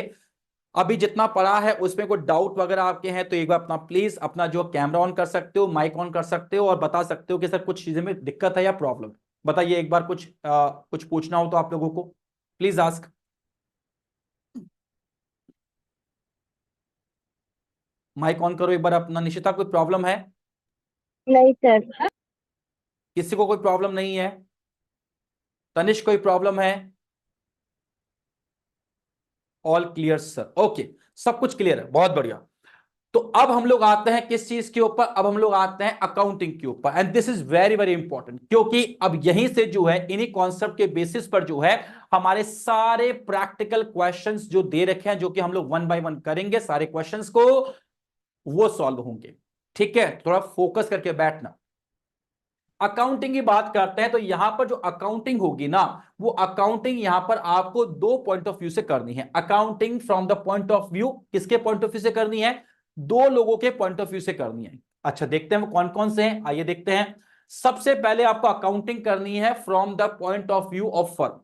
अभी जितना पढ़ा है उसमें कोई डाउट वगैरह आपके हैं तो एक बार अपना प्लीज अपना जो कैमरा ऑन कर सकते हो, माइक ऑन कर सकते हो और बता सकते हो कि सर कुछ चीजें में दिक्कत है या प्रॉब्लम। बताइए एक बार, कुछ पूछना हो तो आप लोगों को प्लीज आस्क। माइक ऑन करो एक बार अपना। निशिता, कोई प्रॉब्लम है? नहीं सर। किसी को कोई प्रॉब्लम नहीं है? तनिष्क, कोई प्रॉब्लम है? ऑल क्लियर सर, ओके, सब कुछ क्लियर है, बहुत बढ़िया। तो अब हम लोग आते हैं किस चीज के ऊपर? अब हम लोग आते हैं अकाउंटिंग के ऊपर, and this is very very important, क्योंकि अब यहीं से जो है इन्हीं कॉन्सेप्ट के बेसिस पर जो है हमारे सारे प्रैक्टिकल क्वेश्चंस जो दे रखे हैं, जो कि हम लोग वन बाय वन करेंगे सारे क्वेश्चंस को, वो सॉल्व होंगे। ठीक है, थोड़ा फोकस करके बैठना। अकाउंटिंग की बात करते हैं तो यहां पर जो अकाउंटिंग होगी ना, वो अकाउंटिंग यहां पर आपको दो पॉइंट ऑफ व्यू से करनी है। Accounting from the point of view, किसके पॉइंट ऑफ व्यू से करनी है? दो लोगों के पॉइंट ऑफ व्यू से करनी है। अच्छा, देखते हैं वो कौन कौन से हैं, आइए देखते हैं। सबसे पहले आपको अकाउंटिंग करनी है from the point of view of firm.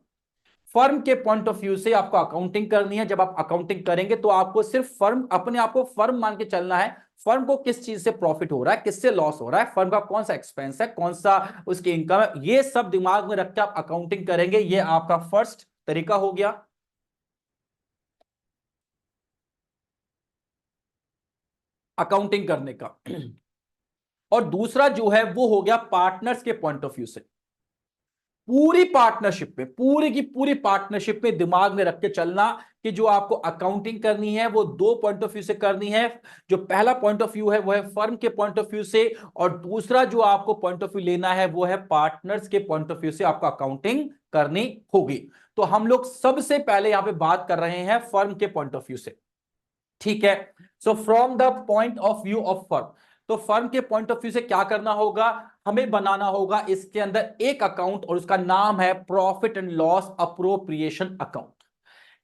Firm के पॉइंट ऑफ व्यू से आपको अकाउंटिंग करनी है। जब आप अकाउंटिंग करेंगे तो आपको सिर्फ फर्म, अपने आप को फर्म मान के चलना है। फर्म को किस चीज से प्रॉफिट हो रहा है, किससे लॉस हो रहा है, फर्म का कौन सा एक्सपेंस है, कौन सा उसकी इनकम है, ये सब दिमाग में रख के आप अकाउंटिंग करेंगे। ये आपका फर्स्ट तरीका हो गया अकाउंटिंग करने का। और दूसरा जो है वो हो गया पार्टनर्स के पॉइंट ऑफ व्यू से। पूरी पार्टनरशिप में, पूरी की पूरी पार्टनरशिप में दिमाग में रख के चलना कि जो आपको अकाउंटिंग करनी है वो दो पॉइंट ऑफ व्यू से करनी है। जो पहला पॉइंट ऑफ व्यू है वो है फर्म के पॉइंट ऑफ व्यू से, और दूसरा जो आपको पॉइंट ऑफ व्यू लेना है वो है पार्टनर्स के पॉइंट ऑफ व्यू से आपको अकाउंटिंग करनी होगी। तो हम लोग सबसे पहले यहां पे बात कर रहे हैं फर्म के पॉइंट ऑफ व्यू से। ठीक है, so from the point of view of firm, तो फर्म के पॉइंट ऑफ व्यू से क्या करना होगा? हमें बनाना होगा इसके अंदर एक अकाउंट और उसका नाम है profit and loss appropriation account.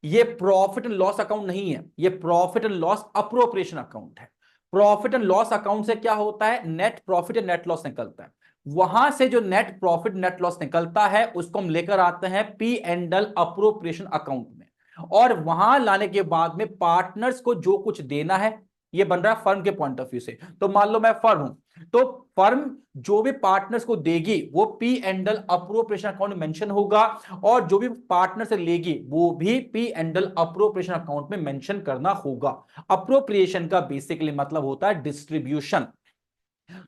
ये प्रॉफिट एंड लॉस अकाउंट नहीं है, ये profit and loss appropriation account है। प्रॉफिट एंड लॉस अकाउंट से क्या होता है? नेट प्रॉफिट या नेट लॉस निकलता है। वहां से जो नेट प्रॉफिट नेट लॉस निकलता है उसको हम लेकर आते हैं P and L appropriation account में, और वहां लाने के बाद में पार्टनर्स को जो कुछ देना है ये बन रहा है फर्म के पॉइंट ऑफ व्यू से। तो मान लो मैं फर्म हूं, तो फर्म जो भी पार्टनर्स को देगी वो P and L appropriation account में मेंशन होगा, और जो भी पार्टनर से लेगी वो भी P and L appropriation account में मेंशन करना होगा। अप्रोप्रिएशन का बेसिकली मतलब होता है डिस्ट्रीब्यूशन।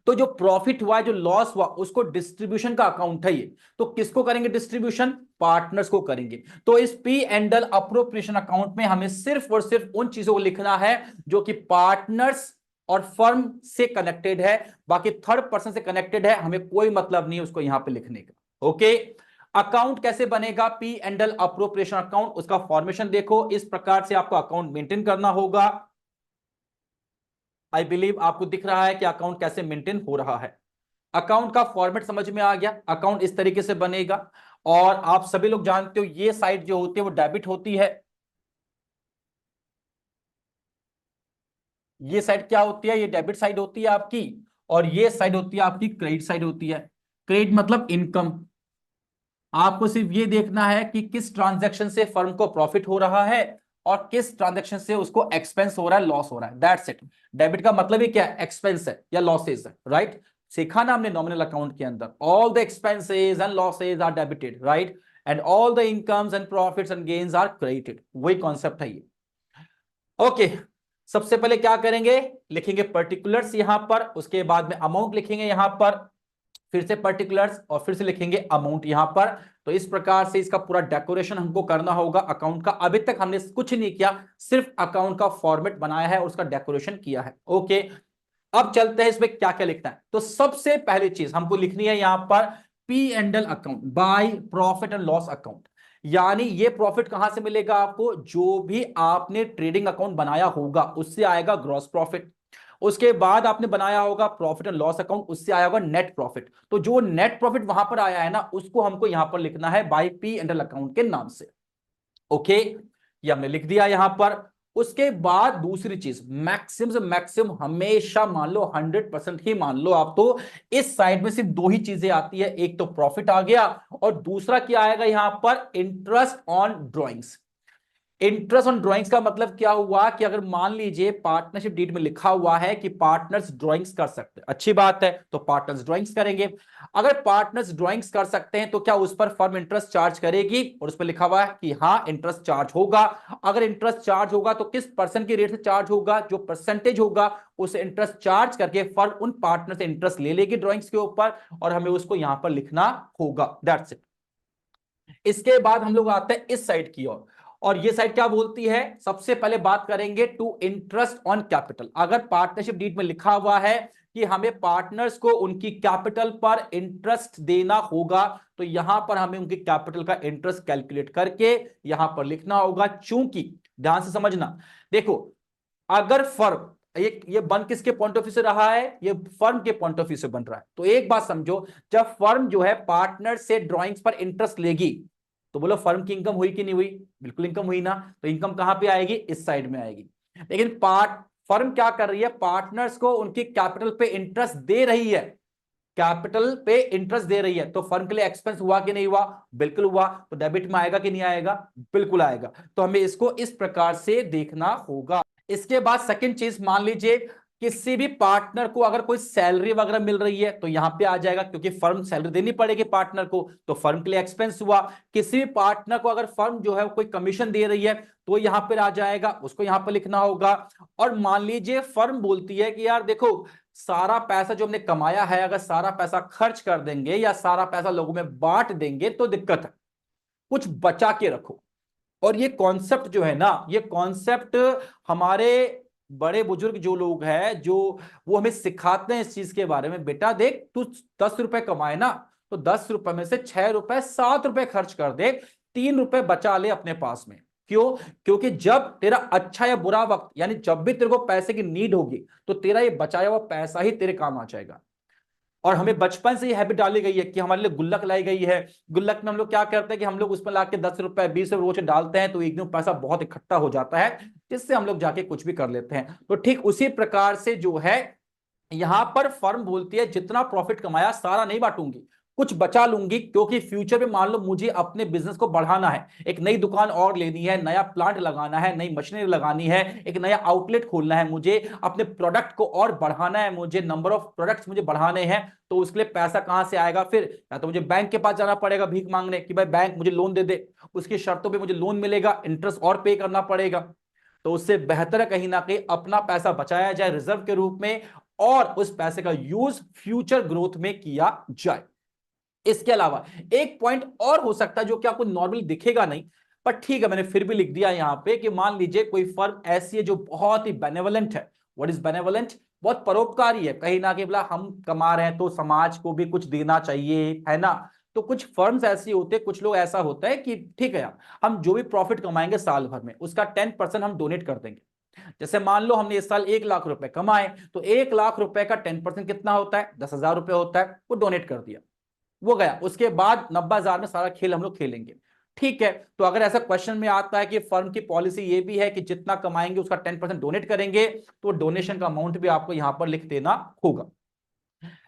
तो जो प्रॉफिट हुआ है, जो लॉस हुआ, उसको डिस्ट्रीब्यूशन का अकाउंट है ये। तो किसको करेंगे डिस्ट्रीब्यूशन? पार्टनर्स को करेंगे। तो इस P and L appropriation account में हमें सिर्फ और सिर्फ उन चीजों को लिखना है जो कि पार्टनर्स और फर्म से कनेक्टेड है, बाकी थर्ड पर्सन से कनेक्टेड है हमें कोई मतलब नहीं है उसको यहां पे लिखने का। ओके, अकाउंट कैसे बनेगा? P and L appropriation account, उसका फॉर्मेशन देखो, इस प्रकार से आपको अकाउंट मेंटेन करना होगा। आई बिलीव आपको दिख रहा है कि अकाउंट कैसे मेंटेन हो रहा है। अकाउंट का फॉर्मेट समझ में आ गया। अकाउंट इस तरीके से बनेगा, और आप सभी लोग जानते हो ये साइड जो होती है वो डेबिट होती है, ये साइड क्या होती है? ये डेबिट साइड होती है आपकी, और ये साइड होती है आपकी क्रेडिट साइड होती है। क्रेडिट मतलब इनकम। आपको सिर्फ ये देखना है कि किस ट्रांजैक्शन से फर्म को प्रॉफिट हो रहा है और किस ट्रांजेक्शन से उसको एक्सपेंस हो रहा है, लॉस हो रहा है, दैट्स इट। डेबिट का मतलब ही क्या है, एक्सपेंस है या लॉसेज है, राइट। सीखा ना हमने नॉमिनल अकाउंट के अंदर, all the expenses and losses are debited, right, and all the incomes and profits and gains are credited, वही कॉन्सेप्ट है ये। ओके, सबसे पहले क्या करेंगे, लिखेंगे पर्टिकुलर्स यहां पर, उसके बाद में अमाउंट लिखेंगे यहां पर, फिर से पर्टिकुलर्स और फिर से लिखेंगे अमाउंट यहां पर। तो इस प्रकार से इसका पूरा डेकोरेशन हमको करना होगा अकाउंट का। अभी तक हमने कुछ नहीं किया, सिर्फ अकाउंट का फॉर्मेट बनाया है और उसका डेकोरेशन किया है। ओके, अब चलते हैं इसमें क्या क्या लिखना है। तो सबसे पहली चीज हमको लिखनी है यहां पर P and L account, by profit and loss account. यानी ये प्रॉफिट कहां से मिलेगा आपको, जो भी आपने ट्रेडिंग अकाउंट बनाया होगा उससे आएगा ग्रॉस प्रॉफिट। उसके बाद आपने बनाया होगा प्रॉफिट एंड लॉस अकाउंट, उससे आया होगा नेट प्रॉफिट। तो जो नेट प्रॉफिट वहां पर आया है ना, उसको हमको यहां पर लिखना है by P and L account के नाम से। ओके, ये हमने लिख दिया यहां पर। उसके बाद दूसरी चीज, मैक्सिमम से मैक्सिमम हमेशा मान लो 100% ही मान लो आप, तो इस साइड में सिर्फ दो ही चीजें आती है, एक तो प्रॉफिट आ गया और दूसरा क्या आएगा यहां पर, interest on drawings. Interest on drawings का मतलब क्या हुआ कि अगर मान लीजिए पार्टनरशिप डीड में लिखा हुआ है कि पार्टनर्स ड्राइंग्स कर सकते हैं, अच्छी बात है, तो पार्टनर्स ड्राइंग्स करेंगे। अगर पार्टनर्स ड्राइंग्स कर सकते हैं तो क्या उस पर फर्म इंटरेस्ट चार्ज करेगी, और उस पर लिखा हुआ है कि हाँ इंटरेस्ट चार्ज होगा। अगर इंटरेस्ट चार्ज होगा तो किस परसेंट की रेट से चार्ज होगा, जो परसेंटेज होगा उस इंटरेस्ट चार्ज करके फर्म उन पार्टनर से इंटरेस्ट ले लेगी ड्राइंग्स के ऊपर, और हमें उसको यहां पर लिखना होगा, दैट्स इट। इसके बाद हम लोग आते हैं इस साइड की ओर, और ये साइड क्या बोलती है, सबसे पहले बात करेंगे टू इंटरेस्ट ऑन कैपिटल। अगर पार्टनरशिप डीड में लिखा हुआ है कि हमें पार्टनर्स को उनकी कैपिटल पर इंटरेस्ट देना होगा, तो यहां पर हमें उनकी कैपिटल का इंटरेस्ट कैलकुलेट करके यहां पर लिखना होगा। चूंकि ध्यान से समझना, देखो अगर फर्म, ये बन किसके पॉइंट ऑफ व्यू से रहा है, ये फर्म के पॉइंट ऑफ व्यू से बन रहा है। तो एक बात समझो, जब फर्म जो है पार्टनर से ड्राइंग्स पर इंटरेस्ट लेगी, तो बोलो फर्म की इनकम हुई कि नहीं हुई, बिल्कुल इनकम हुई ना। तो इनकम कहां पे आएगी, इस साइड में आएगी। लेकिन फर्म क्या कर रही है, पार्टनर्स को उनकी कैपिटल पे इंटरेस्ट दे रही है, कैपिटल पे इंटरेस्ट दे रही है, तो फर्म के लिए एक्सपेंस हुआ कि नहीं हुआ, बिल्कुल हुआ। तो डेबिट में आएगा कि नहीं आएगा, बिल्कुल आएगा। तो हमें इसको इस प्रकार से देखना होगा। इसके बाद सेकंड चीज, मान लीजिए किसी भी पार्टनर को अगर कोई सैलरी वगैरह मिल रही है तो यहां पे आ जाएगा, क्योंकि फर्म सैलरी देनी पड़ेगी पार्टनर को, तो फर्म के लिए एक्सपेंस हुआ। किसी भी पार्टनर को अगर फर्म जो है कोई कमीशन दे रही है तो यहां पर आ जाएगा, उसको यहां पर लिखना होगा। और मान लीजिए फर्म बोलती है कि यार देखो, सारा पैसा जो हमने कमाया है अगर सारा पैसा खर्च कर देंगे या सारा पैसा लोगों में बांट देंगे तो दिक्कत है, कुछ बचा के रखो। और ये कॉन्सेप्ट जो है ना, ये कॉन्सेप्ट हमारे बड़े बुजुर्ग जो लोग हैं, जो वो हमें सिखाते हैं इस चीज के बारे में, बेटा देख तू 10 रुपए कमाए ना, तो 10 रुपए में से 6 रुपए 7 रुपए खर्च कर दे, 3 रुपए बचा ले अपने पास में। क्यों, क्योंकि जब तेरा अच्छा या बुरा वक्त, यानी जब भी तेरे को पैसे की नीड होगी तो तेरा ये बचाया हुआ पैसा ही तेरे काम आ जाएगा। और हमें बचपन से ये हैबिट डाली गई है कि हमारे लिए गुल्लक लाई गई है। गुल्लक में हम लोग क्या करते हैं कि हम लोग उसमें ला के 10 रुपए 20 रुपए रोज डालते हैं, तो एक दिन पैसा बहुत इकट्ठा हो जाता है, जिससे हम लोग जाके कुछ भी कर लेते हैं। तो ठीक उसी प्रकार से जो है, यहां पर फर्म बोलती है जितना प्रॉफिट कमाया सारा नहीं बांटूंगी, कुछ बचा लूंगी, क्योंकि फ्यूचर में मान लो मुझे अपने बिजनेस को बढ़ाना है, एक नई दुकान और लेनी है, नया प्लांट लगाना है, नई मशीनरी लगानी है, एक नया आउटलेट खोलना है, मुझे अपने प्रोडक्ट को और बढ़ाना है, मुझे नंबर ऑफ प्रोडक्ट्स मुझे बढ़ाने हैं। तो उसके लिए पैसा कहां से आएगा, फिर या तो मुझे बैंक के पास जाना पड़ेगा भीख मांगने कि भाई बैंक मुझे लोन दे दे, उसकी शर्तों पर मुझे लोन मिलेगा, इंटरेस्ट और पे करना पड़ेगा। तो उससे बेहतर है कहीं ना कहीं अपना पैसा बचाया जाए रिजर्व के रूप में, और उस पैसे का यूज फ्यूचर ग्रोथ में किया जाए। इसके अलावा एक पॉइंट और हो सकता है जो कि आपको नॉर्मली दिखेगा नहीं, पर ठीक है मैंने फिर भी लिख दिया यहां पे, कि मान लीजिए कोई फर्म ऐसी है जो बहुत ही बेनेवलेंट है। व्हाट इज बेनेवलेंट, बहुत परोपकारी है, कहीं ना कहीं बोला हम कमा रहे हैं तो समाज को भी कुछ देना चाहिए, है ना। तो कुछ फर्म्स ऐसी होते हैं, कुछ लोग ऐसा होता है कि ठीक है यार, हम जो भी प्रॉफिट कमाएंगे साल भर में उसका 10% हम डोनेट कर देंगे। जैसे मान लो हमने इस साल 1 लाख रुपए कमाए, तो 1 लाख रुपए का 10% कितना होता है, 10,000 रुपए होता है, वो डोनेट कर दिया, वो गया। उसके बाद 90,000 में सारा खेल हम लोग खेलेंगे। ठीक है, तो अगर ऐसा क्वेश्चन में आता है कि फर्म की पॉलिसी ये भी है कि जितना कमाएंगे उसका 10% डोनेट करेंगे, तो डोनेशन का अमाउंट भी आपको यहां पर लिख देना होगा।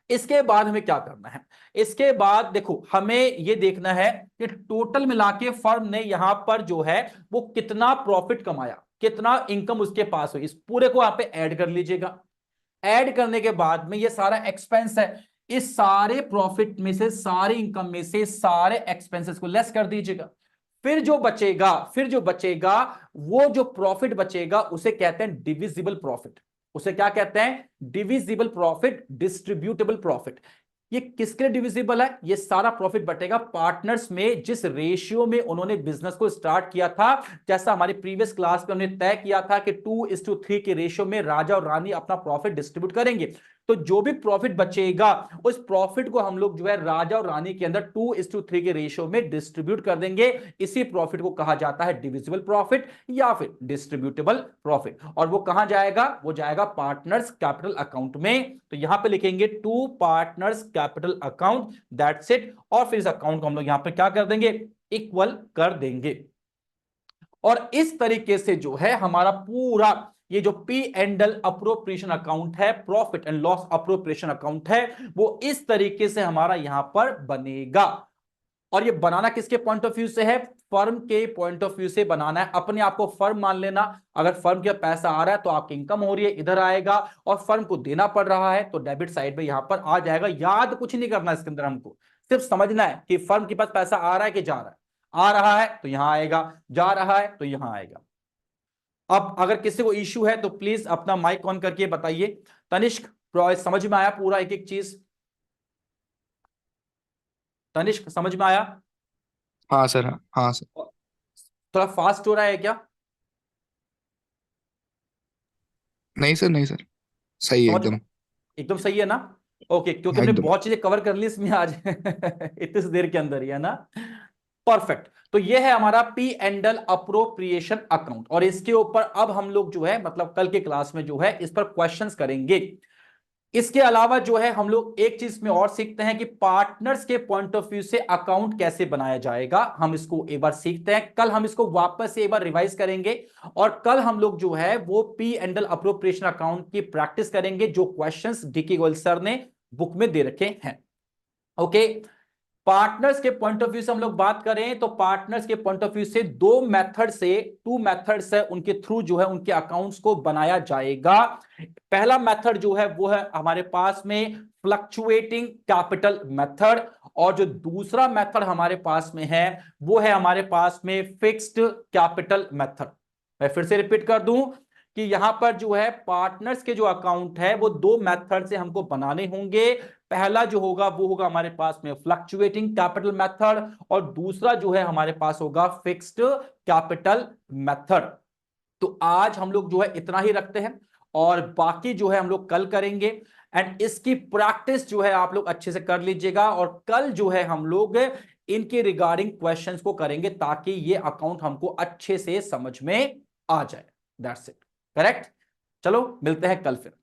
इसके बाद हमें क्या करना है, इसके बाद देखो हमें ये देखना है कि टोटल मिला के फर्म ने यहां पर जो है वो कितना प्रॉफिट कमाया, कितना इनकम उसके पास हुई, इस पूरे को यहां पे ऐड कर लीजिएगा। ऐड करने के बाद में ये सारा एक्सपेंस है, इस सारे प्रॉफिट में से, सारे इनकम में से सारे एक्सपेंसेस को लेस कर दीजिएगा। फिर जो बचेगा वो जो प्रॉफिट बचेगा उसे कहते हैं डिविजिबल प्रॉफिट। उसे क्या कहते हैं? Divisible profit, distributable profit. ये किसके डिविजिबल है? ये सारा प्रॉफिट बटेगा पार्टनर्स में जिस रेशियो में उन्होंने बिजनेस को स्टार्ट किया था। जैसा हमारी प्रीवियस क्लास में हमने तय किया था कि 2:3 के रेशियो में राजा और रानी अपना प्रॉफिट डिस्ट्रीब्यूट करेंगे। तो जो भी प्रॉफिट बचेगा उस प्रॉफिट को हम लोग जो है राजा और रानी के अंदर 2:3 के रेशियो में डिस्ट्रीब्यूट कर देंगे। इसी प्रॉफिट को कहा जाता है डिविजिबल प्रॉफिट या फिर डिस्ट्रीब्यूटेबल प्रॉफिट। और वो कहां जाएगा? वो जाएगा पार्टनर्स कैपिटल अकाउंट में। तो यहां पे लिखेंगे to partners capital account, that's it. और फिर इस अकाउंट को हम लोग यहां पे क्या कर देंगे? इक्वल कर देंगे। और इस तरीके से जो है हमारा पूरा ये जो P and L appropriation account है, profit and loss appropriation account है, वो इस तरीके से हमारा यहां पर बनेगा। और ये बनाना किसके पॉइंट ऑफ व्यू से है? फर्म के पॉइंट ऑफ व्यू से बनाना है। अपने आप को फर्म मान लेना। अगर फर्म के पैसा आ रहा है तो आपकी इनकम हो रही है, इधर आएगा, और फर्म को देना पड़ रहा है तो डेबिट साइड में यहां पर आ जाएगा। याद कुछ नहीं करना इसके अंदर, हमको सिर्फ समझना है कि फर्म के पास पैसा आ रहा है कि जा रहा है। आ रहा है तो यहां आएगा, जा रहा है तो यहां आएगा। अब अगर किसी को इश्यू है तो प्लीज अपना माइक ऑन करके बताइए। तनिष्क, समझ में आया पूरा एक एक चीज? तनिष्क समझ में आया? हाँ सर, हाँ सर। थोड़ा फास्ट हो रहा है क्या? नहीं सर, नहीं सर, सही है समझ में एकदम। एकदम सही है ना? ओके, क्योंकि हाँ हमने एकदम। बहुत चीजें कवर कर ली इसमें आज इतनी सी देर के अंदर ही, है ना? परफेक्ट। तो ये है हमारा P and L appropriation account. और इसके ऊपर अब हम लोग जो है मतलब कल के क्लास में जो है इस पर क्वेश्चंस करेंगे। इसके अलावा जो है हम लोग एक चीज में और सीखते हैं कि पार्टनर्स के पॉइंट ऑफ व्यू से अकाउंट कैसे बनाया जाएगा। हम इसको एक बार सीखते हैं, कल हम इसको वापस से एक बार रिवाइज करेंगे। और कल हम लोग जो है वो P and L appropriation account की प्रैक्टिस करेंगे, जो क्वेश्चंस डीके गोयल सर ने बुक में दे रखे हैं। ओके, पार्टनर्स के पॉइंट ऑफ व्यू से हम लोग बात करें तो पार्टनर्स के पॉइंट ऑफ व्यू से टू मेथड्स है, उनके थ्रू जो है उनके अकाउंट्स को बनाया जाएगा। पहला मेथड जो है वो है हमारे पास में फ्लक्चुएटिंग कैपिटल मेथड, और जो दूसरा मेथड हमारे पास में है वो है हमारे पास में फिक्स्ड कैपिटल मेथड। मैं फिर से रिपीट कर दूं कि यहां पर जो है पार्टनर्स के जो अकाउंट है वो दो मेथड से हमको बनाने होंगे। पहला जो होगा वो होगा हमारे पास में फ्लक्चुएटिंग कैपिटल मेथड, और दूसरा जो है हमारे पास होगा फिक्स्ड कैपिटल मेथड। तो आज हम लोग जो है इतना ही रखते हैं, और बाकी जो है हम लोग कल करेंगे। एंड इसकी प्रैक्टिस जो है आप लोग अच्छे से कर लीजिएगा, और कल जो है हम लोग इनके रिगार्डिंग क्वेश्चंस को करेंगे ताकि ये अकाउंट हमको अच्छे से समझ में आ जाए। That's it, correct? चलो मिलते हैं कल फिर।